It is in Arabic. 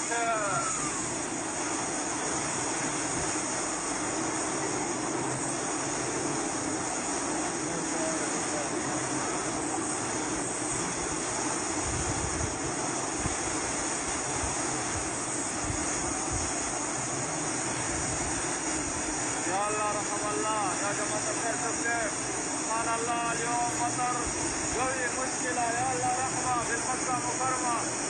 خير. يا الله رحم الله يا جماعة الخير. شوف سبحان الله اليوم مطر قوي مشكلة. يا الله رحمة بالمكة المكرمة.